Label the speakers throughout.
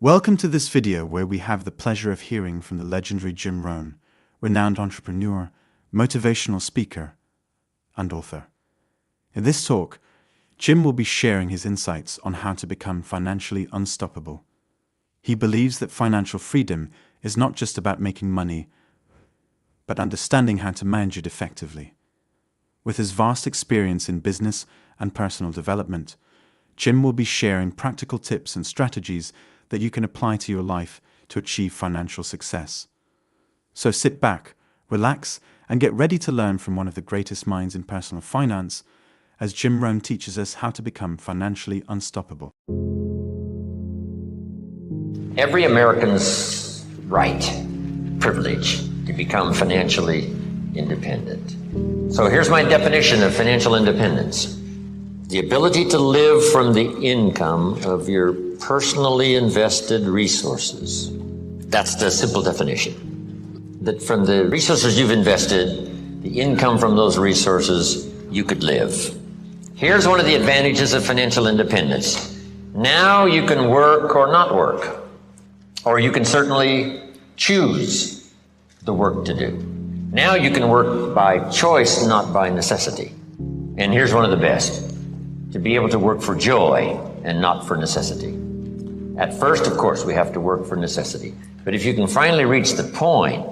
Speaker 1: Welcome to this video where we have the pleasure of hearing from the legendary Jim Rohn, renowned entrepreneur, motivational speaker, and author. In this talk, Jim will be sharing his insights on how to become financially unstoppable. He believes that financial freedom is not just about making money, but understanding how to manage it effectively. With his vast experience in business and personal development, Jim will be sharing practical tips and strategies that you can apply to your life to achieve financial success. So sit back, relax, and get ready to learn from one of the greatest minds in personal finance as Jim Rohn teaches us how to become financially unstoppable.
Speaker 2: Every American's right, privilege to become financially independent. So here's my definition of financial independence. The ability to live from the income of your personally invested resources. That's the simple definition. That from the resources you've invested, the income from those resources, you could live. Here's one of the advantages of financial independence. Now you can work or not work. Or you can certainly choose the work to do. Now you can work by choice, not by necessity. And here's one of the best. To be able to work for joy and not for necessity. At first, of course, we have to work for necessity. But if you can finally reach the point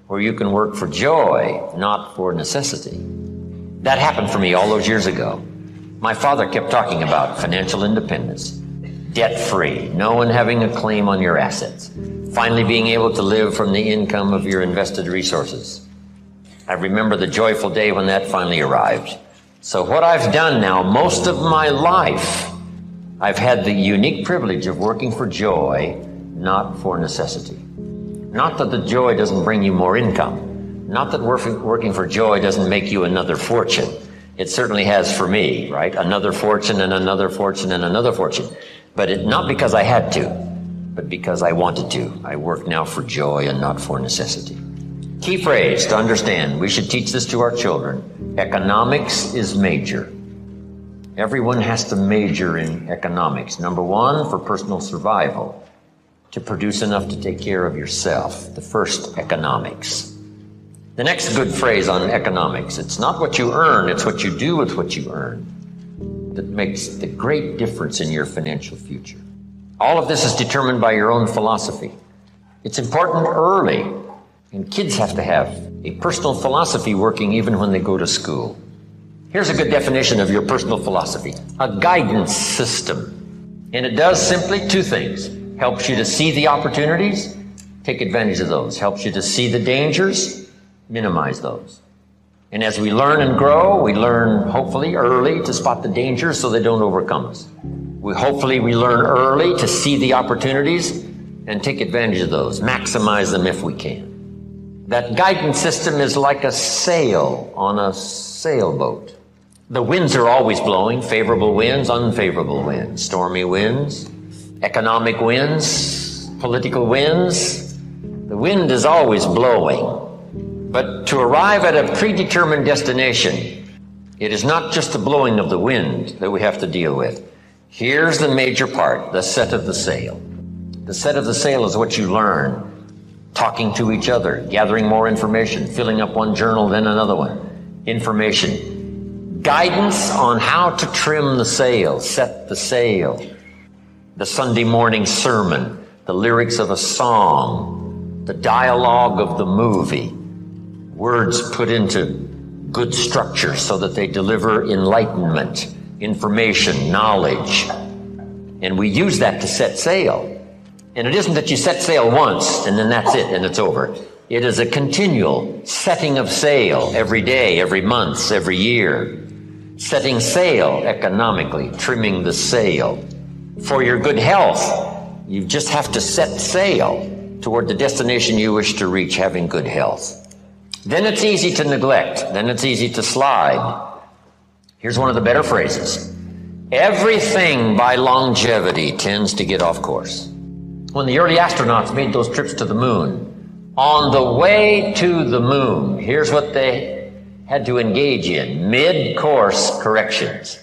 Speaker 2: where you can work for joy, not for necessity. That happened for me all those years ago. My father kept talking about financial independence, debt-free, no one having a claim on your assets, finally being able to live from the income of your invested resources. I remember the joyful day when that finally arrived. So what I've done now, most of my life, I've had the unique privilege of working for joy, not for necessity. Not that the joy doesn't bring you more income. Not that working for joy doesn't make you another fortune. It certainly has for me, right? Another fortune and another fortune and another fortune. But not because I had to, but because I wanted to. I work now for joy and not for necessity. Key phrase to understand, we should teach this to our children. Economics is major. Everyone has to major in economics. Number one, for personal survival, to produce enough to take care of yourself. The first, economics. The next good phrase on economics, it's not what you earn, it's what you do with what you earn that makes the great difference in your financial future. All of this is determined by your own philosophy. It's important early, and kids have to have a personal philosophy working even when they go to school. Here's a good definition of your personal philosophy. A guidance system. And it does simply two things. Helps you to see the opportunities, take advantage of those. Helps you to see the dangers, minimize those. And as we learn and grow, we learn hopefully early to spot the dangers so they don't overcome us. Hopefully we learn early to see the opportunities and take advantage of those, maximize them if we can. That guidance system is like a sail on a sailboat. The winds are always blowing, favorable winds, unfavorable winds, stormy winds, economic winds, political winds. The wind is always blowing. But to arrive at a predetermined destination, it is not just the blowing of the wind that we have to deal with. Here's the major part, the set of the sail. The set of the sail is what you learn. Talking to each other, gathering more information, filling up one journal, then another one. Information. Guidance on how to trim the sail, set the sail. The Sunday morning sermon, the lyrics of a song, the dialogue of the movie. Words put into good structure so that they deliver enlightenment, information, knowledge. And we use that to set sail. And it isn't that you set sail once and then that's it and it's over. It is a continual setting of sail every day, every month, every year. Setting sail economically, trimming the sail. For your good health, you just have to set sail toward the destination you wish to reach, having good health. Then it's easy to neglect. Then it's easy to slide. Here's one of the better phrases. Everything by longevity tends to get off course. When the early astronauts made those trips to the moon, on the way to the moon, here's what they had to engage in, mid-course corrections.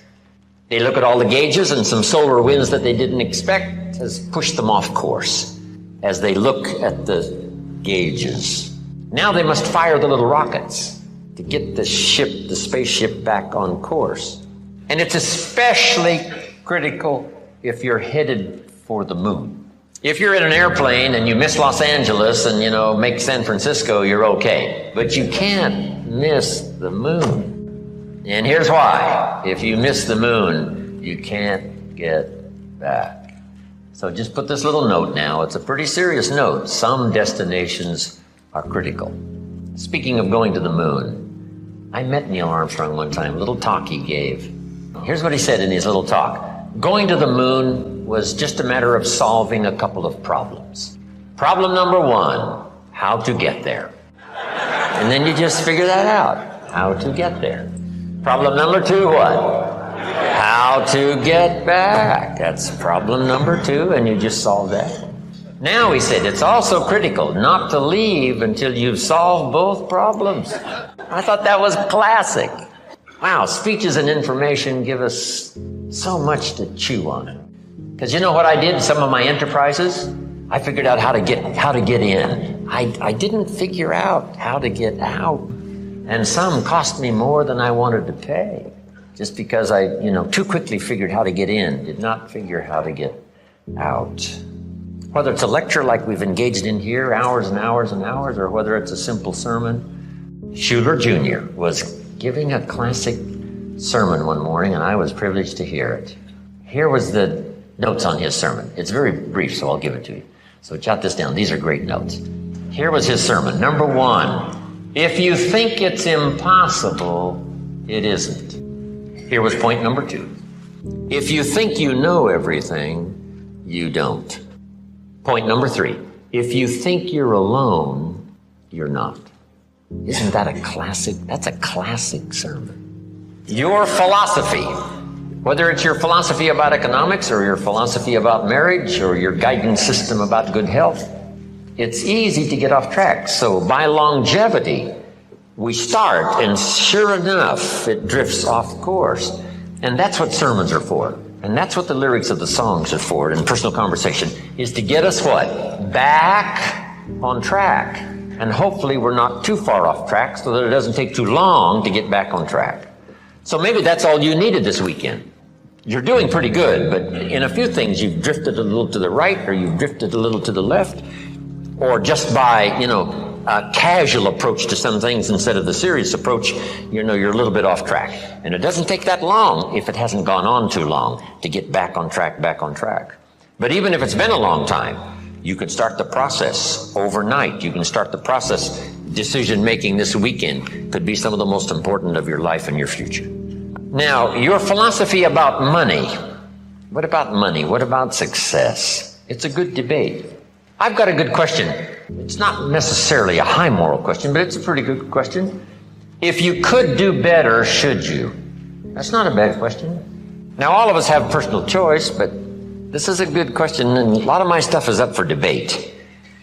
Speaker 2: They look at all the gauges and some solar winds that they didn't expect, has pushed them off course as they look at the gauges. Now they must fire the little rockets to get the spaceship back on course. And it's especially critical if you're headed for the moon. If you're in an airplane and you miss Los Angeles and, make San Francisco, you're okay. But you can't miss the moon. And here's why. If you miss the moon, you can't get back. So just put this little note now. It's a pretty serious note. Some destinations are critical. Speaking of going to the moon, I met Neil Armstrong one time, a little talk he gave. Here's what he said in his little talk. Going to the moon was just a matter of solving a couple of problems. Problem number one, how to get there. And then you just figure that out, how to get there. Problem number two, what? How to get back. That's problem number two, and you just solve that. Now, he said, it's also critical not to leave until you've solved both problems. I thought that was classic. Wow, speeches and information give us so much to chew on. Because you know what I did in some of my enterprises? I figured out how to get in. I didn't figure out how to get out. And some cost me more than I wanted to pay. Just because I, too quickly figured how to get in, did not figure how to get out. Whether it's a lecture like we've engaged in here, hours and hours and hours, or whether it's a simple sermon. Schuler Jr. was giving a classic sermon one morning, and I was privileged to hear it. Here was the notes on his sermon. It's very brief, so I'll give it to you. So jot this down. These are great notes. Here was his sermon. Number one, if you think it's impossible, it isn't. Here was point number two. If you think you know everything, you don't. Point number three, if you think you're alone, you're not. Isn't that a classic? That's a classic sermon. Your philosophy, whether it's your philosophy about economics or your philosophy about marriage or your guidance system about good health, it's easy to get off track. So by longevity, we start, and sure enough, it drifts off course. And that's what sermons are for. And that's what the lyrics of the songs are for in personal conversation, is to get us what? Back on track. And hopefully we're not too far off track so that it doesn't take too long to get back on track. So maybe that's all you needed this weekend. You're doing pretty good, but in a few things you've drifted a little to the right, or you've drifted a little to the left, or just by, a casual approach to some things instead of the serious approach, you're a little bit off track. And it doesn't take that long, if it hasn't gone on too long, to get back on track. But even if it's been a long time, you can start the process overnight. You can start the process. Decision-making this weekend could be some of the most important of your life and your future. Now, your philosophy about money. What about money? What about success? It's a good debate. I've got a good question. It's not necessarily a high moral question, but it's a pretty good question. If you could do better, should you? That's not a bad question. Now, all of us have personal choice, but this is a good question, and a lot of my stuff is up for debate.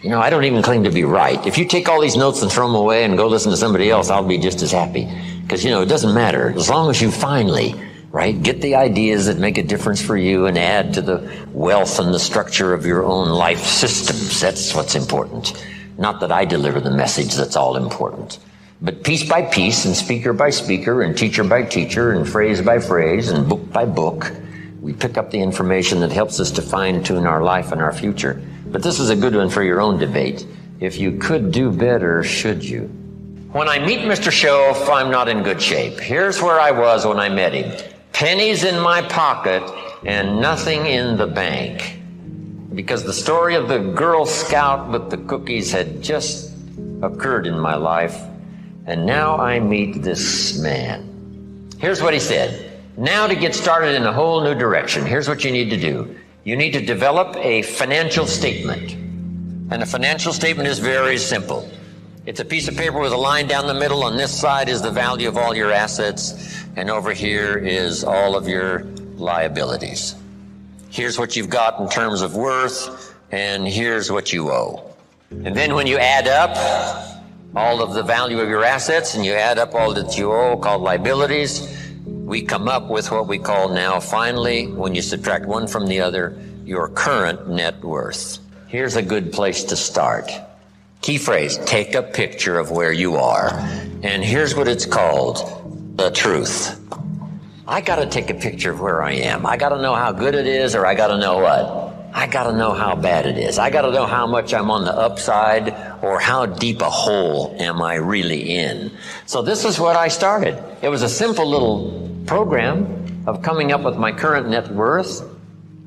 Speaker 2: I don't even claim to be right. If you take all these notes and throw them away and go listen to somebody else, I'll be just as happy. Because, it doesn't matter. As long as you finally, get the ideas that make a difference for you and add to the wealth and the structure of your own life systems. That's what's important. Not that I deliver the message that's all important. But piece by piece and speaker by speaker and teacher by teacher and phrase by phrase and book by book, we pick up the information that helps us to fine-tune our life and our future. But this is a good one for your own debate. If you could do better, should you? When I meet Mr. Schoaf, I'm not in good shape. Here's where I was when I met him. Pennies in my pocket and nothing in the bank. Because the story of the Girl Scout with the cookies had just occurred in my life. And now I meet this man. Here's what he said. Now to get started in a whole new direction, here's what you need to do. You need to develop a financial statement. And a financial statement is very simple. It's a piece of paper with a line down the middle. On this side is the value of all your assets, and over here is all of your liabilities. Here's what you've got in terms of worth, and here's what you owe. And then when you add up all of the value of your assets and you add up all that you owe, called liabilities, we come up with what we call now, finally, when you subtract one from the other, your current net worth. Here's a good place to start. Key phrase, take a picture of where you are. And here's what it's called, the truth. I got to take a picture of where I am. I got to know how good it is, or I got to know what? I got to know how bad it is. I got to know how much I'm on the upside, or how deep a hole am I really in. So this is what I started. It was a simple little program of coming up with my current net worth.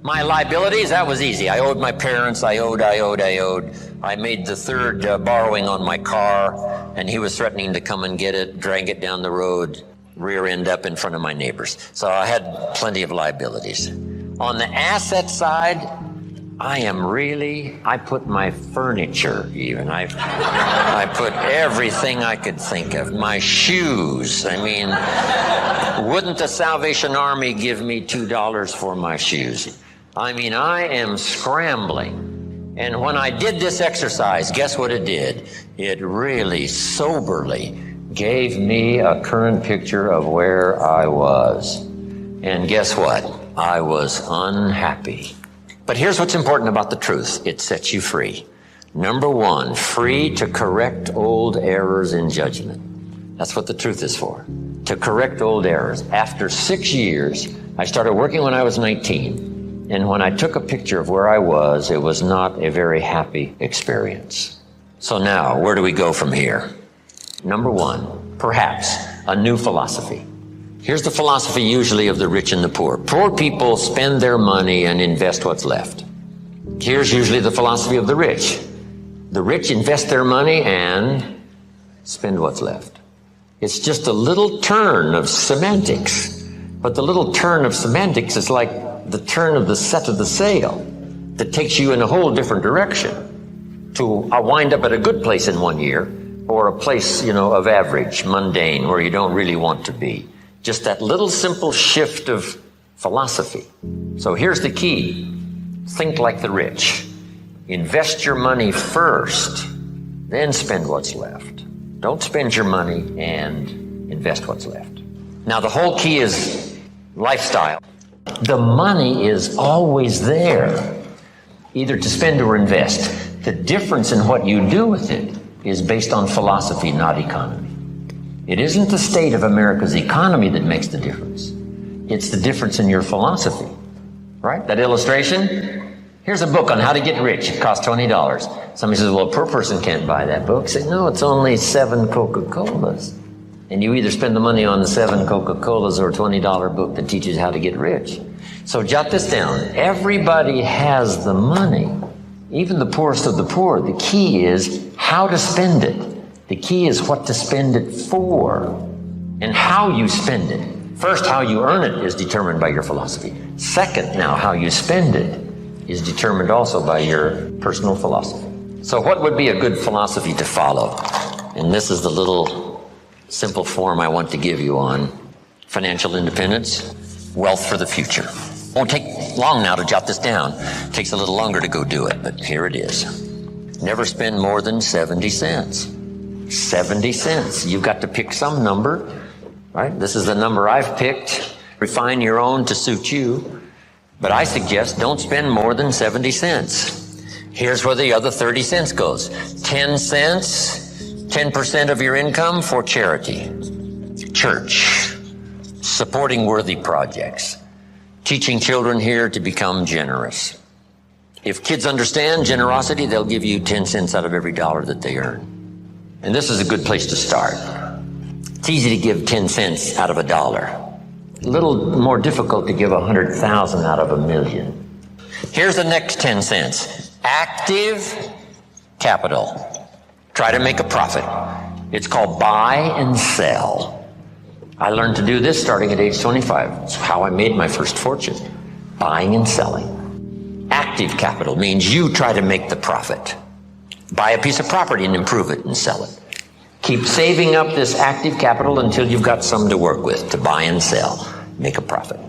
Speaker 2: My liabilities, that was easy. I owed my parents, I owed. I made the third borrowing on my car, and he was threatening to come and get it, drag it down the road, rear end up in front of my neighbors. So I had plenty of liabilities. On the asset side, I put my furniture even. I put everything I could think of. My shoes. I mean, wouldn't the Salvation Army give me $2 for my shoes? I mean, I am scrambling. And when I did this exercise, guess what it did? It really soberly gave me a current picture of where I was. And guess what? I was unhappy. But here's what's important about the truth. It sets you free. Number one, free to correct old errors in judgment. That's what the truth is for, to correct old errors. After 6 years, I started working when I was 19. And when I took a picture of where I was, it was not a very happy experience. So now, where do we go from here? Number one, perhaps a new philosophy. Here's the philosophy usually of the rich and the poor. Poor people spend their money and invest what's left. Here's usually the philosophy of the rich. The rich invest their money and spend what's left. It's just a little turn of semantics. But the little turn of semantics is like the turn of the set of the sail that takes you in a whole different direction to wind up at a good place in 1 year, or a place, of average, mundane, where you don't really want to be. Just that little simple shift of philosophy. So here's the key. Think like the rich. Invest your money first, then spend what's left. Don't spend your money and invest what's left. Now the whole key is lifestyle. The money is always there, either to spend or invest. The difference in what you do with it is based on philosophy, not economy. It isn't the state of America's economy that makes the difference. It's the difference in your philosophy, right? That illustration? Here's a book on how to get rich. It costs $20. Somebody says, well, a poor person can't buy that book. I say, no, it's only 7 Coca-Colas. And you either spend the money on the 7 Coca-Colas or a $20 book that teaches how to get rich. So jot this down. Everybody has the money, even the poorest of the poor. The key is how to spend it. The key is what to spend it for and how you spend it. First, how you earn it is determined by your philosophy. Second, now, how you spend it is determined also by your personal philosophy. So what would be a good philosophy to follow? And this is the little simple form I want to give you on financial independence, wealth for the future. Won't take long now to jot this down. It takes a little longer to go do it, but here it is. Never spend more than 70 cents. 70 cents. You've got to pick some number, right? This is the number I've picked. Refine your own to suit you. But I suggest don't spend more than 70 cents. Here's where the other 30 cents goes. 10 cents, 10% of your income for charity, church, supporting worthy projects, teaching children here to become generous. If kids understand generosity, they'll give you 10 cents out of every dollar that they earn. And this is a good place to start. It's easy to give 10 cents out of $1. A little more difficult to give 100,000 out of 1,000,000. Here's the next 10 cents. Active capital. Try to make a profit. It's called buy and sell. I learned to do this starting at age 25. It's how I made my first fortune. Buying and selling. Active capital means you try to make the profit. Buy a piece of property and improve it and sell it. Keep saving up this active capital until you've got some to work with to buy and sell. Make a profit.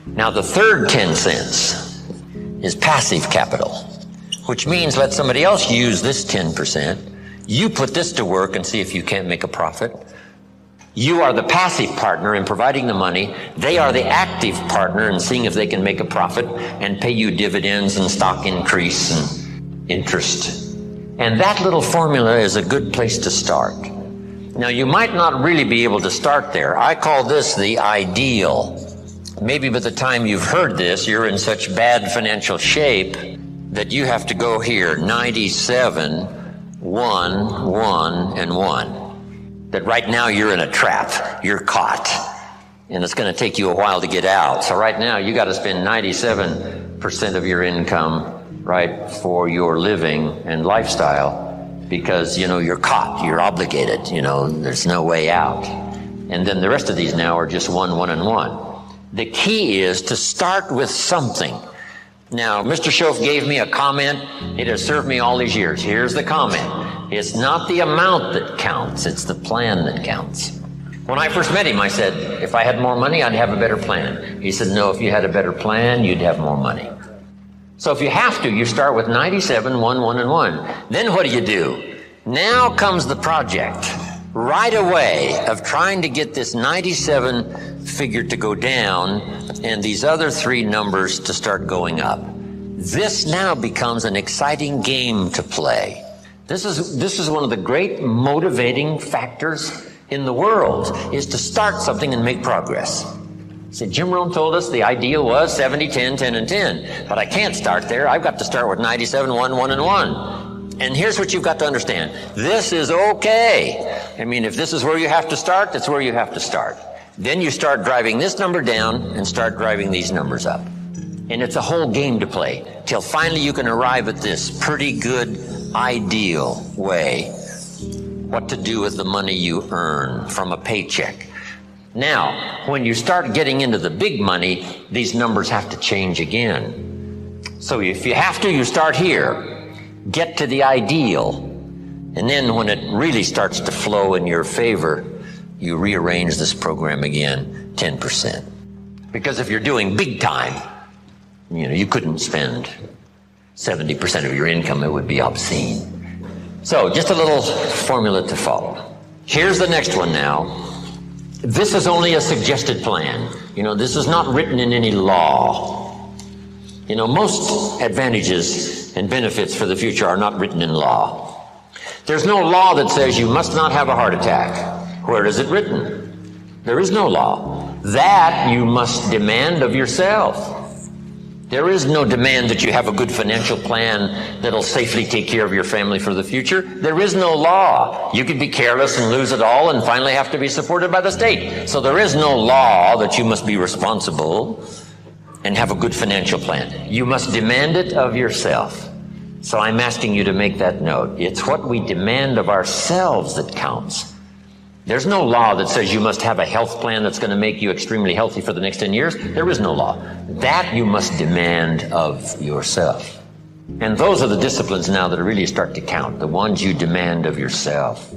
Speaker 2: Now the third 10 cents is passive capital, which means let somebody else use this 10%. You put this to work and see if you can't make a profit. You are the passive partner in providing the money. They are the active partner in seeing if they can make a profit and pay you dividends and stock increase and interest. And that little formula is a good place to start. Now, you might not really be able to start there. I call this the ideal. Maybe by the time you've heard this, you're in such bad financial shape that you have to go here, 97, 1, 1, and 1. That right now you're in a trap. You're caught. And it's going to take you a while to get out. So right now you got to spend 97% of your income, right, for your living and lifestyle because, you're caught. You're obligated. There's no way out. And then the rest of these now are just 1, 1, and 1. The key is to start with something. Now, Mr. Schoaf gave me a comment. It has served me all these years. Here's the comment. It's not the amount that counts. It's the plan that counts. When I first met him, I said, if I had more money, I'd have a better plan. He said, no, if you had a better plan, you'd have more money. So if you have to, you start with 97, 1, 1, and 1. Then what do? Now comes the project right away of trying to get this 97 figure to go down and these other 3 numbers to start going up. This now becomes an exciting game to play. This is one of the great motivating factors in the world, is to start something and make progress. See, Jim Rohn told us the ideal was 70, 10, 10, and 10. But I can't start there. I've got to start with 97, 1, 1, and 1. And here's what you've got to understand. This is okay. I mean, if this is where you have to start, that's where you have to start. Then you start driving this number down and start driving these numbers up. And it's a whole game to play till finally you can arrive at this pretty good, ideal way. What to do with the money you earn from a paycheck. Now, when you start getting into the big money, these numbers have to change again. So if you have to, you start here. Get to the ideal. And then when it really starts to flow in your favor, you rearrange this program again 10%. Because if you're doing big time, you couldn't spend 70% of your income. It would be obscene. So just a little formula to follow. Here's the next one now. This is only a suggested plan. This is not written in any law. Most advantages and benefits for the future are not written in law. There's no law that says you must not have a heart attack. Where is it written? There is no law. That you must demand of yourself. There is no demand that you have a good financial plan that'll safely take care of your family for the future. There is no law. You could be careless and lose it all and finally have to be supported by the state. So there is no law that you must be responsible and have a good financial plan. You must demand it of yourself. So I'm asking you to make that note. It's what we demand of ourselves that counts. There's no law that says you must have a health plan that's going to make you extremely healthy for the next 10 years. There is no law. That you must demand of yourself. And those are the disciplines now that really start to count, the ones you demand of yourself.